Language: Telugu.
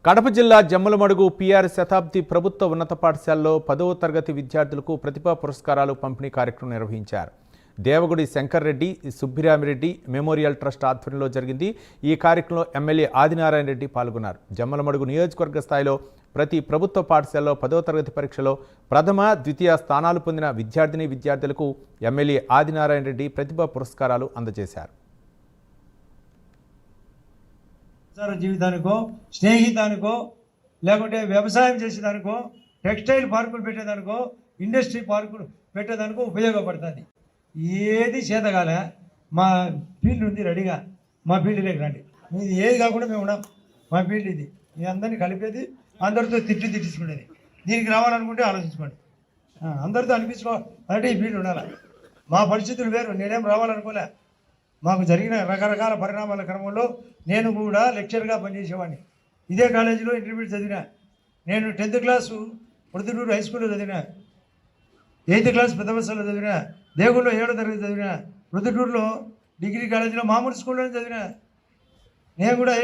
కడప జిల్లా జమ్మలమడుగు పిఆర్ శతాబ్ది ప్రభుత్వ ఉన్నత పాఠశాలలో 10వ తరగతి విద్యార్థులకు ప్రతిభా పురస్కారాలు పంపిణీ కార్యక్రమం నిర్వహించారు. దేవగుడి శంకర్ రెడ్డి, సుబ్బిరామిరెడ్డి మెమోరియల్ ట్రస్ట్ ఆధ్వర్యంలో జరిగింది. ఈ కార్యక్రమంలో ఎమ్మెల్యే ఆదినారాయణ రెడ్డి పాల్గొన్నారు. జమ్మలమడుగు నియోజకవర్గ స్థాయిలో ప్రతి ప్రభుత్వ పాఠశాలలో 10వ తరగతి పరీక్షలో ప్రథమ, ద్వితీయ స్థానాలు పొందిన విద్యార్థులకు ఎమ్మెల్యే ఆదినారాయణ రెడ్డి ప్రతిభా పురస్కారాలు అందజేశారు. జీవితానికో, స్నేహితానికో, లేకుంటే వ్యవసాయం చేసేదానికో, టెక్స్టైల్ పార్కులు పెట్టేదానికో, ఇండస్ట్రీ పార్కులు పెట్టేదానికో ఉపయోగపడుతుంది. ఏది చేతగాలే మా ఫీల్డ్ ఉంది రెడీగా, మా ఫీల్డ్లోకి రండి. మీది ఏది కాకుండా మేము ఉన్నాం. మా ఫీల్డ్ ఇది. మీ అందరినీ కలిపేది, అందరితో తిట్టించుకునేది. దీనికి రావాలనుకుంటే ఆలోచించుకోండి. అందరితో అనిపించుకోవాలంటే ఈ ఫీల్డ్ ఉండాలి. మా పరిస్థితులు వేరు. నేనేం రావాలనుకోలే. మాకు జరిగిన రకరకాల పరిణామాల క్రమంలో నేను కూడా లెక్చర్గా పనిచేసేవాడిని. ఇదే కాలేజీలో ఇంటర్మీడియట్ చదివినా. నేను 10th క్లాసు ప్రొద్దుటూరు హై స్కూల్లో చదివినా, 8th క్లాస్ పెద్దబస్సులో చదివినా, దేగుల్లో 7వ తరగతి చదివినా, ప్రొద్దుటూరులో డిగ్రీ కాలేజీలో మామూలు స్కూల్లోనే చదివినా. నేను కూడా